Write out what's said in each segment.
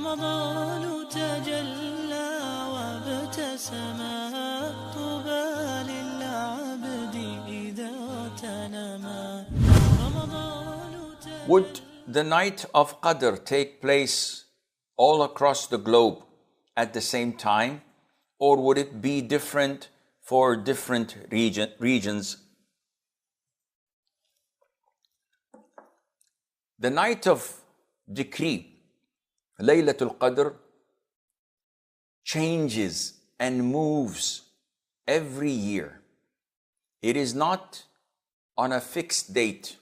رمضان تجلى وابتسما طوبى للعبد إذا تنما Would the night of Qadr take place all across the globe at the same time, or would it be different for different regions? The night of decree, Laylatul Qadr, changes and moves every year. It is not on a fixed date,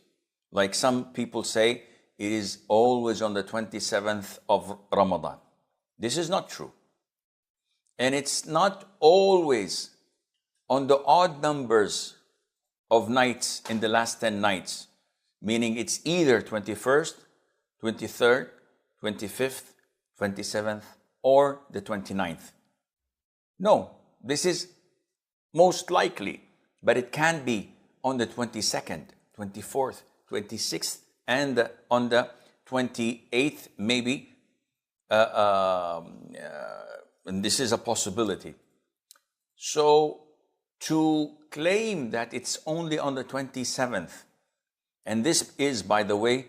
like some people say it is always on the 27th of Ramadan. This is not true. And it's not always on the odd numbers of nights in the last 10 nights, meaning it's either 21st, 23rd, 25th, 27th, or the 29th. No, this is most likely, but it can be on the 22nd, 24th, 26th, and on the 28th, maybe. And this is a possibility. So to claim that it's only on the 27th, and this is, by the way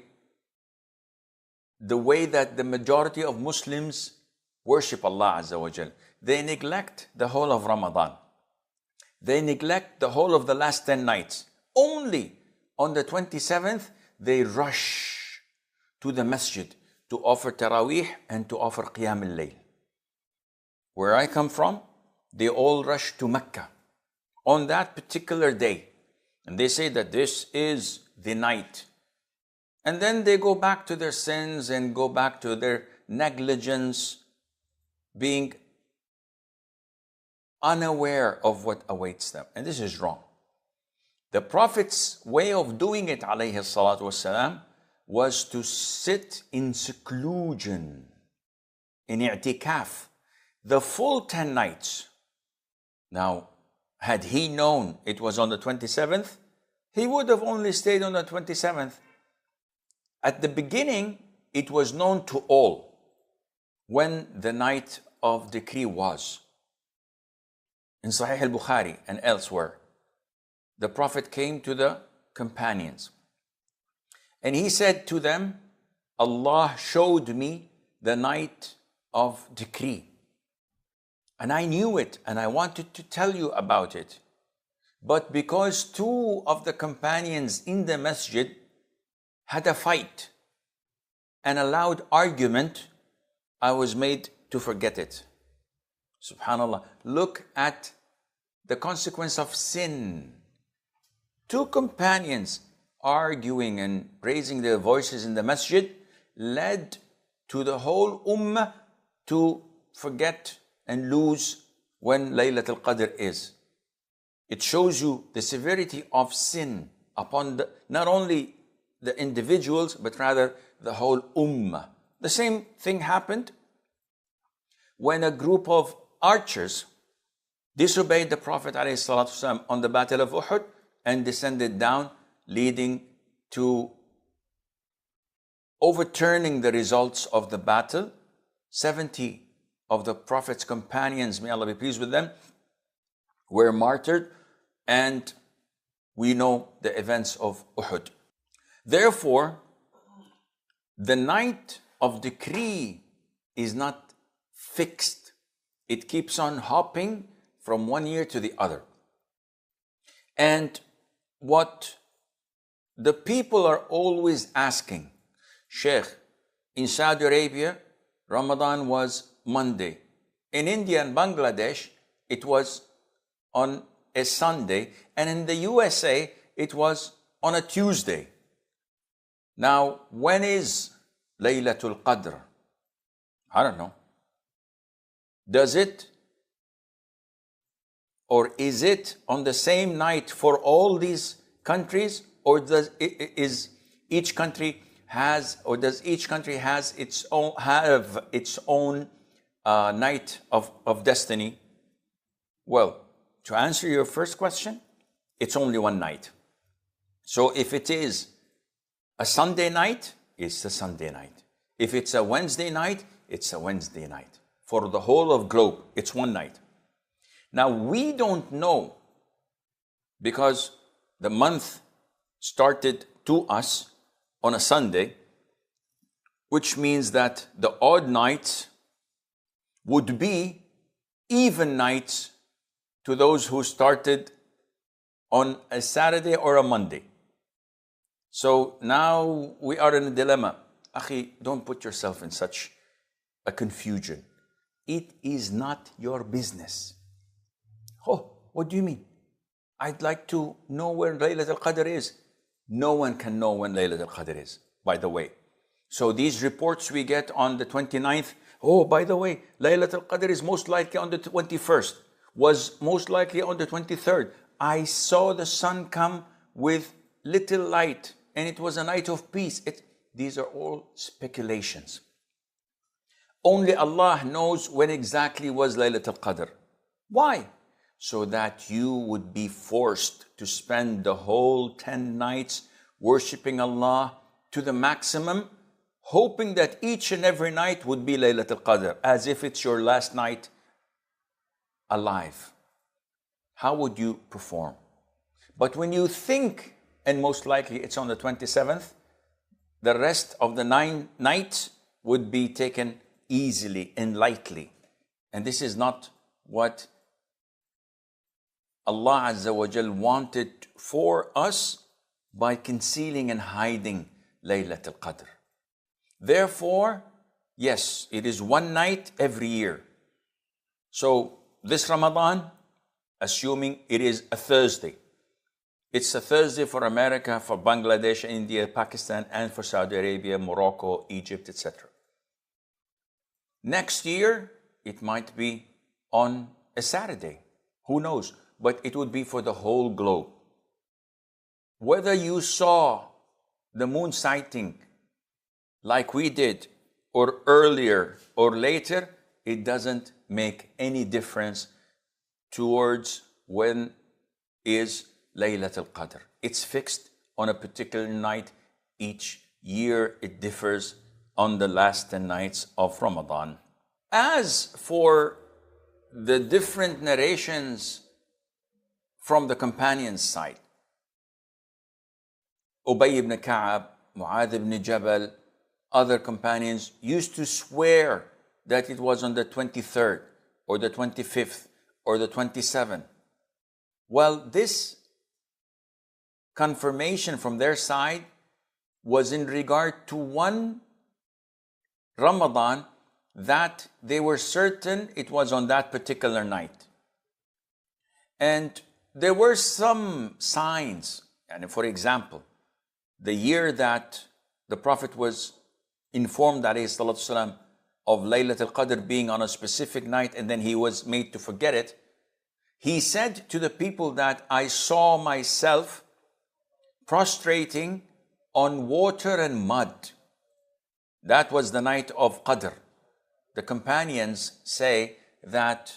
that the majority of Muslims worship Allah Azza wa Jal. They neglect the whole of Ramadan. They neglect the whole of the last 10 nights. Only on the 27th, they rush to the masjid to offer Taraweeh and to offer Qiyam al-Layl. Where I come from, they all rush to Mecca on that particular day. And they say that this is the night. And then they go back to their sins and go back to their negligence, being unaware of what awaits them. And this is wrong. The Prophet's way of doing it, alayhi salatu wasalam, was to sit in seclusion, in i'tikaf, the full 10 nights. Now, had he known it was on the 27th, he would have only stayed on the 27th. At the beginning, it was known to all when the night of decree was. In Sahih al-Bukhari and elsewhere, the Prophet came to the companions and he said to them, Allah showed me the night of decree. And I knew it and I wanted to tell you about it. But because two of the companions in the masjid had a fight and a loud argument, I was made to forget it. Subhanallah. Look at the consequence of sin. Two companions arguing and raising their voices in the masjid led to the whole ummah to forget and lose when Laylatul Qadr is. It shows you the severity of sin upon not only the individuals, but rather the whole ummah. The same thing happened when a group of archers disobeyed the Prophet ﷺ on the Battle of Uhud and descended down, leading to overturning the results of the battle. 70 of the Prophet's companions, may Allah be pleased with them, were martyred, and we know the events of Uhud. Therefore, the night of decree is not fixed. It keeps on hopping from one year to the other. And what the people are always asking, Sheikh, in Saudi Arabia, Ramadan was Monday. In India and Bangladesh, it was on a Sunday. And in the USA, it was on a Tuesday. Now, when is Laylatul Qadr? I don't know. Does it or is it on the same night for all these countries, or does each country has its own night of destiny? Well, to answer your first question, it's only one night. So if it is a Sunday night, it's a Sunday night. If it's a Wednesday night, it's a Wednesday night. For the whole of globe, it's one night. Now, we don't know because the month started to us on a Sunday, which means that the odd nights would be even nights to those who started on a Saturday or a Monday. So now we are in a dilemma. Akhi, don't put yourself in such a confusion. It is not your business. Oh, what do you mean? I'd like to know when Laylatul Qadr is. No one can know when Laylatul Qadr is, by the way. So these reports we get on the 29th, oh, by the way, Laylatul Qadr is most likely on the 21st, was most likely on the 23rd. I saw the sun come with little light and it was a night of peace. These are all speculations. Only Allah knows when exactly was Laylatul Qadr. Why? So that you would be forced to spend the whole 10 nights worshipping Allah to the maximum, hoping that each and every night would be Laylatul Qadr, as if it's your last night alive. How would you perform? But when you think, and most likely it's on the 27th, the rest of the 9 nights would be taken easily and lightly. And this is not what Allah Azza wa Jal wanted for us by concealing and hiding Laylatul Qadr. Therefore, yes, it is one night every year. So this Ramadan, assuming it is a Thursday, it's a Thursday for America, for Bangladesh, India, Pakistan, and for Saudi Arabia, Morocco, Egypt, etc. Next year, it might be on a Saturday. Who knows? But it would be for the whole globe. Whether you saw the moon sighting like we did, or earlier or later, it doesn't make any difference towards when is Laylatul Qadr. It's fixed on a particular night each year. It differs on the last 10 nights of Ramadan. As for the different narrations from the companions' side, Ubay ibn Ka'ab, Mu'adh ibn Jabal, other companions used to swear that it was on the 23rd or the 25th or the 27th. Well, this confirmation from their side was in regard to one Ramadan that they were certain it was on that particular night. And there were some signs, and for example, the year that the Prophet was informed, alayhi salatu salam, of Laylatul Qadr being on a specific night, and then he was made to forget it, he said to the people that I saw myself prostrating on water and mud. That was the night of Qadr. The companions say that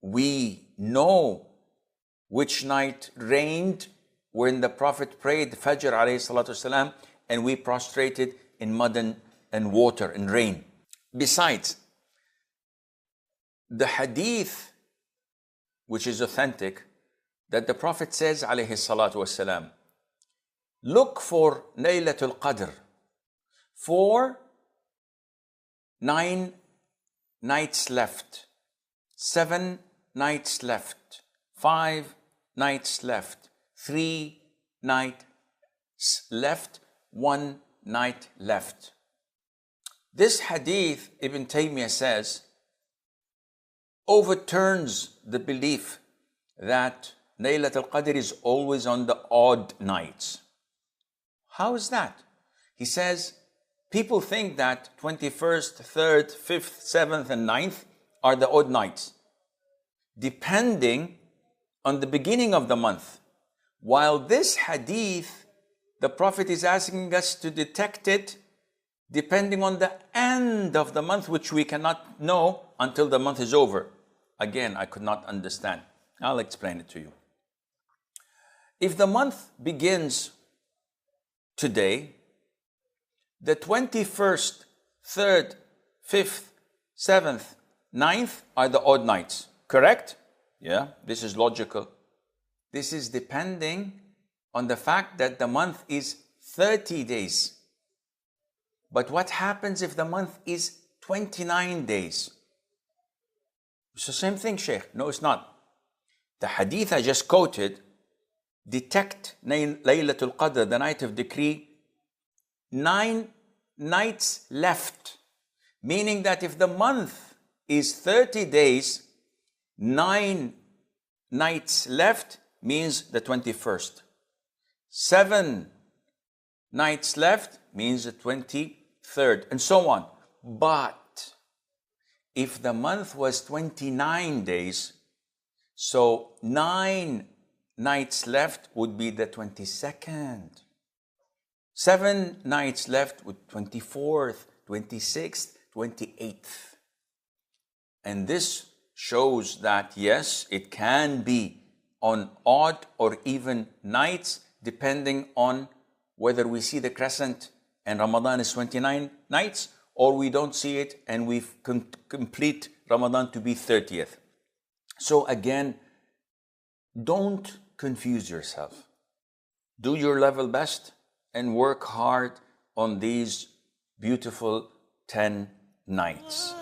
we know which night rained when the Prophet prayed Fajr alayhi salatu salam, and we prostrated in mud and water and rain. Besides, the hadith, which is authentic, that the Prophet says alayhi salatu wasalam, look for Laylatul Qadr for 9 nights left, 7 nights left, 5 nights left, 3 nights left, 1 night left. This hadith, Ibn Taymiyyah says, overturns the belief that Laylatul Qadr is always on the odd nights. How is that? He says, people think that 21st, 3rd, 5th, 7th, and 9th are the odd nights, depending on the beginning of the month. While this hadith, the Prophet is asking us to detect it depending on the end of the month, which we cannot know until the month is over. Again, I could not understand. I'll explain it to you. If the month begins today, the 21st 3rd, 5th, 7th, 9th are the odd nights. Correct? Yeah, this is logical. This is depending on the fact that the month is 30 days. But what happens if the month is 29 days? It's the same thing, Sheikh. No, it's not. The hadith I just quoted detect Laylatul Qadr, the night of decree, 9 nights left. Meaning that if the month is 30 days, 9 nights left means the 21st. 7 nights left means the 23rd, and so on. But if the month was 29 days, so 9 nights left would be the 22nd. 7 nights left would 24th, 26th, 28th. And this shows that yes, it can be on odd or even nights, depending on whether we see the crescent and Ramadan is 29 nights, or we don't see it and we complete Ramadan to be 30th. So again, don't confuse yourself. Do your level best and work hard on these beautiful 10 nights.